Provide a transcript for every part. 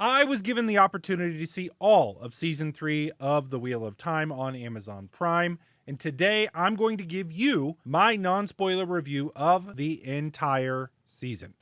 I was given the opportunity to see all of season 3 of The Wheel of Time on Amazon Prime, and today I'm going to give you my non-spoiler review of the entire season.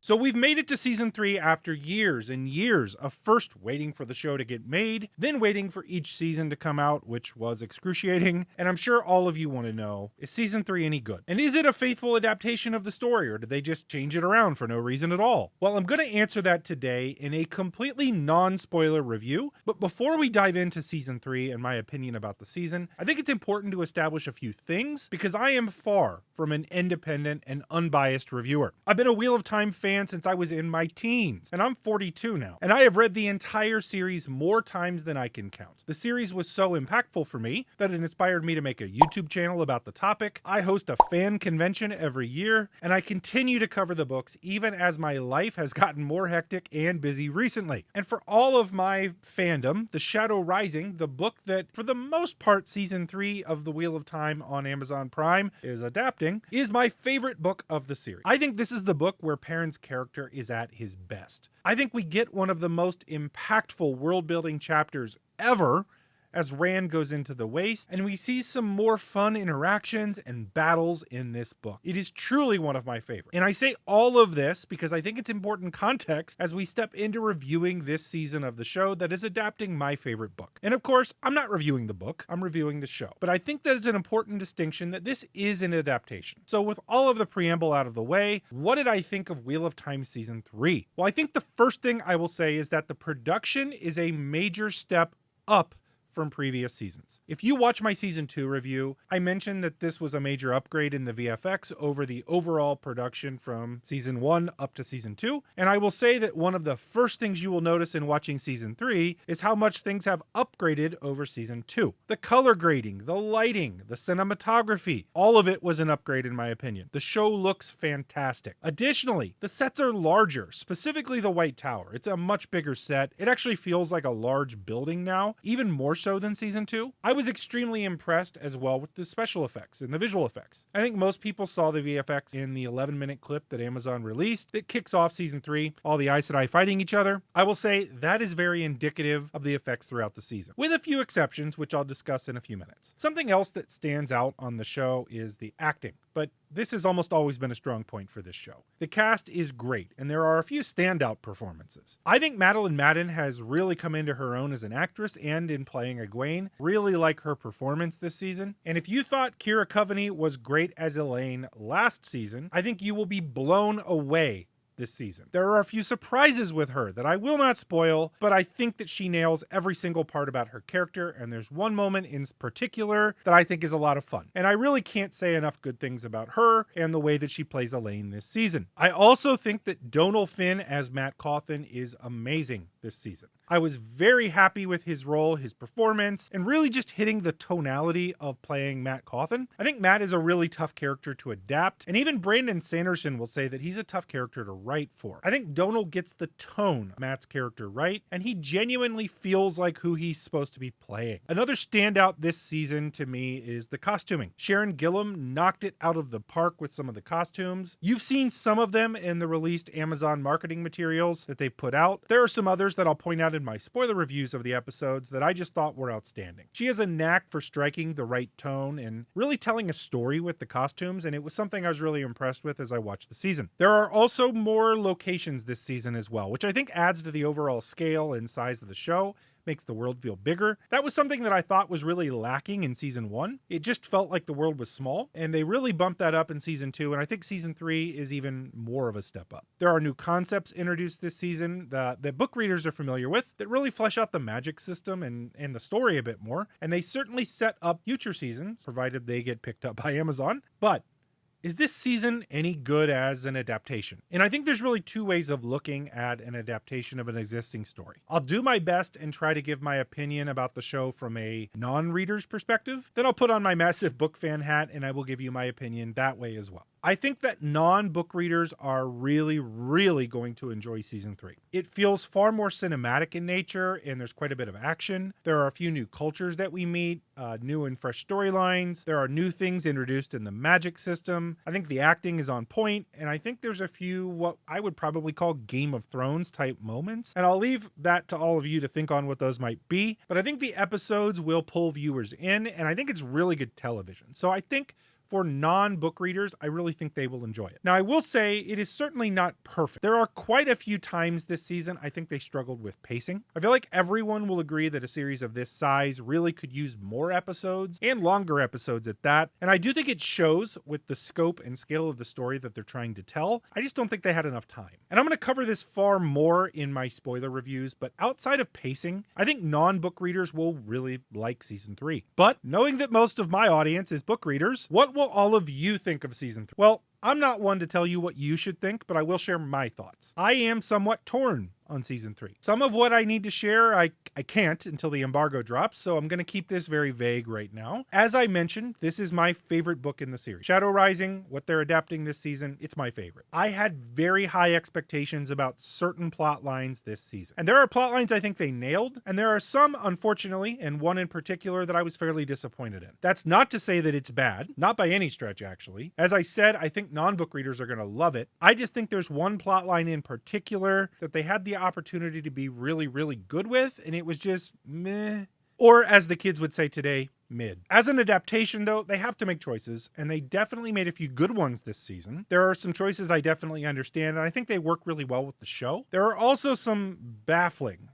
So we've made it to season 3 after years and years of first waiting for the show to get made, then waiting for each season to come out, which was excruciating. And I'm sure all of you want to know, is season 3 any good? And is it a faithful adaptation of the story, or did they just change it around for no reason at all? Well, I'm going to answer that today in a completely non-spoiler review. But before we dive into season 3 and my opinion about the season, I think it's important to establish a few things because I am far from an independent and unbiased reviewer. I've been a Wheel of Time fan since I was in my teens, and I'm 42 now, and I have read the entire series more times than I can count. The series was so impactful for me that it inspired me to make a YouTube channel about the topic. I host a fan convention every year, and I continue to cover the books even as my life has gotten more hectic and busy recently. And for all of my fandom, The Shadow Rising, the book that for the most part season 3 of The Wheel of Time on Amazon Prime is adapting, is my favorite book of the series. I think this is the book where Perrin's character is at his best. I think we get one of the most impactful world-building chapters ever as Rand goes into the Waste, and we see some more fun interactions and battles in this book. It is truly one of my favorites. And I say all of this because I think it's important context as we step into reviewing this season of the show that is adapting my favorite book. And of course, I'm not reviewing the book, I'm reviewing the show. But I think that is an important distinction that this is an adaptation. So with all of the preamble out of the way, what did I think of Wheel of Time Season 3? Well, I think the first thing I will say is that the production is a major step up from previous seasons. If you watch my season 2 review, I mentioned that this was a major upgrade in the VFX over the overall production from season 1 up to season 2, and I will say that one of the first things you will notice in watching season 3 is how much things have upgraded over season 2. The color grading, the lighting, the cinematography, all of it was an upgrade in my opinion. The show looks fantastic. Additionally, the sets are larger, specifically the White Tower. It's a much bigger set. It actually feels like a large building now, even more so than season 2. I was extremely impressed as well with the special effects and the visual effects. I think most people saw the VFX in the 11-minute clip that Amazon released that kicks off season 3, all the Aes Sedai fighting each other. I will say that is very indicative of the effects throughout the season, with a few exceptions, which I'll discuss in a few minutes. Something else that stands out on the show is the acting, but this has almost always been a strong point for this show. The cast is great, and there are a few standout performances. I think Madeline Madden has really come into her own as an actress and in playing Egwene. Really like her performance this season. And if you thought Kira Coveney was great as Elaine last season, I think you will be blown away this season. There are a few surprises with her that I will not spoil, but I think that she nails every single part about her character, and there's one moment in particular that I think is a lot of fun. And I really can't say enough good things about her and the way that she plays Elaine this season. I also think that Donal Finn as Matt Cawthon is amazing this season. I was very happy with his role, his performance, and really just hitting the tonality of playing Matt Cawthon. I think Matt is a really tough character to adapt, and even Brandon Sanderson will say that he's a tough character to write for. I think Donal gets the tone of Matt's character right, and he genuinely feels like who he's supposed to be playing. Another standout this season to me is the costuming. Sharon Gillam knocked it out of the park with some of the costumes. You've seen some of them in the released Amazon marketing materials that they've put out. There are some others that I'll point out in my spoiler reviews of the episodes that I just thought were outstanding. She has a knack for striking the right tone and really telling a story with the costumes, and it was something I was really impressed with as I watched the season. There are also more locations this season as well, which I think adds to the overall scale and size of the show. Makes the world feel bigger. That was something that I thought was really lacking in season 1. It just felt like the world was small, and they really bumped that up in season 2, and I think season 3 is even more of a step up. There are new concepts introduced this season that book readers are familiar with that really flesh out the magic system and the story a bit more, and they certainly set up future seasons, provided they get picked up by Amazon. But is this season any good as an adaptation? And I think there's really two ways of looking at an adaptation of an existing story. I'll do my best and try to give my opinion about the show from a non-reader's perspective. Then I'll put on my massive book fan hat and I will give you my opinion that way as well. I think that non-book readers are really going to enjoy season 3. It feels far more cinematic in nature, and there's quite a bit of action. There are a few new cultures that we meet, new and fresh storylines. There are new things introduced in the magic system. I think the acting is on point, and I think there's a few what I would probably call Game of Thrones type moments. And I'll leave that to all of you to think on what those might be. But I think the episodes will pull viewers in, and I think it's really good television. So I think for non-book readers, I really think they will enjoy it. Now, I will say it is certainly not perfect. There are quite a few times this season I think they struggled with pacing. I feel like everyone will agree that a series of this size really could use more episodes, and longer episodes at that. And I do think it shows with the scope and scale of the story that they're trying to tell. I just don't think they had enough time. And I'm going to cover this far more in my spoiler reviews, but outside of pacing, I think non-book readers will really like season 3. But knowing that most of my audience is book readers, what will all of you think of season 3? Well, I'm not one to tell you what you should think, but I will share my thoughts. I am somewhat torn on season 3. Some of what I need to share, I can't until the embargo drops, so I'm going to keep this very vague right now. As I mentioned, this is my favorite book in the series. Shadow Rising, what they're adapting this season, it's my favorite. I had very high expectations about certain plot lines this season. And there are plot lines I think they nailed, and there are some, unfortunately, and one in particular that I was fairly disappointed in. That's not to say that it's bad, not by any stretch actually. As I said, I think non-book readers are going to love it. I just think there's one plot line in particular that they had the opportunity to be really good with, and it was just meh. Or as the kids would say today, mid. As an adaptation though, they have to make choices, and they definitely made a few good ones this season. There are some choices I definitely understand, and I think they work really well with the show. There are also some baffling,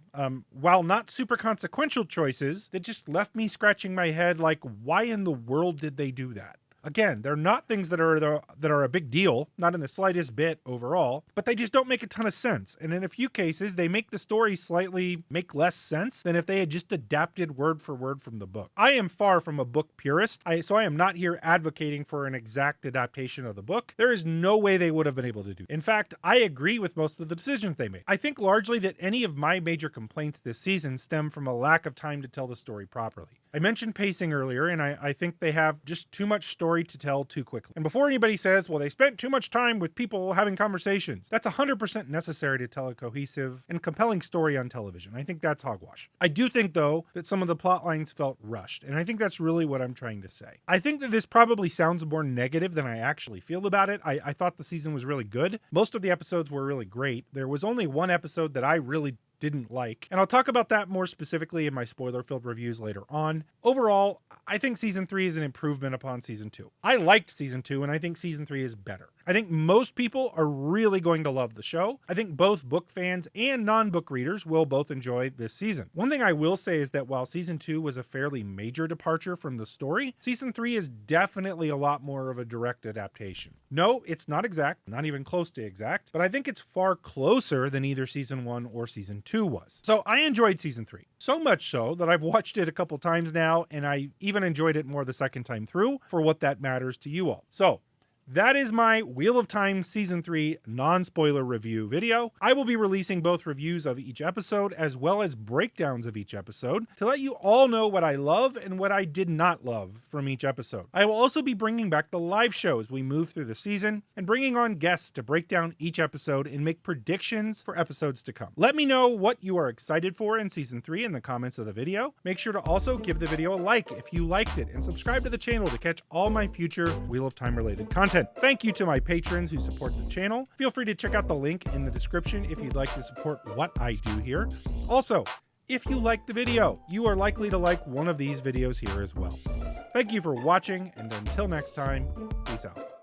while not super consequential choices that just left me scratching my head like, why in the world did they do that? Again, they're not things that are a big deal, not in the slightest bit overall, but they just don't make a ton of sense. And in a few cases, they make the story slightly make less sense than if they had just adapted word for word from the book. I am far from a book purist, so I am not here advocating for an exact adaptation of the book. There is no way they would have been able to do. In fact, I agree with most of the decisions they made. I think largely that any of my major complaints this season stem from a lack of time to tell the story properly. I mentioned pacing earlier, and I think they have just too much story to tell too quickly. And before anybody says, well, they spent too much time with people having conversations, that's 100% necessary to tell a cohesive and compelling story on television. I think that's hogwash. I do think, though, that some of the plot lines felt rushed, and I think that's really what I'm trying to say. I think that this probably sounds more negative than I actually feel about it. I thought the season was really good. Most of the episodes were really great. There was only one episode that I really didn't like, and I'll talk about that more specifically in my spoiler-filled reviews later on. Overall, I think season 3 is an improvement upon season 2. I liked season 2, and I think season 3 is better. I think most people are really going to love the show. I think both book fans and non-book readers will both enjoy this season. One thing I will say is that while season 2 was a fairly major departure from the story, season 3 is definitely a lot more of a direct adaptation. No, it's not exact, not even close to exact, but I think it's far closer than either season 1 or season 2 was. So I enjoyed season 3. So much so that I've watched it a couple times now, and I even enjoyed it more the second time through for what that matters to you all. So that is my Wheel of Time Season 3 non-spoiler review video. I will be releasing both reviews of each episode as well as breakdowns of each episode to let you all know what I love and what I did not love from each episode. I will also be bringing back the live show as we move through the season and bringing on guests to break down each episode and make predictions for episodes to come. Let me know what you are excited for in Season 3 in the comments of the video. Make sure to also give the video a like if you liked it and subscribe to the channel to catch all my future Wheel of Time related content. Thank you to my patrons who support the channel. Feel free to check out the link in the description if you'd like to support what I do here. Also, if you liked the video, you are likely to like one of these videos here as well. Thank you for watching, and until next time, peace out.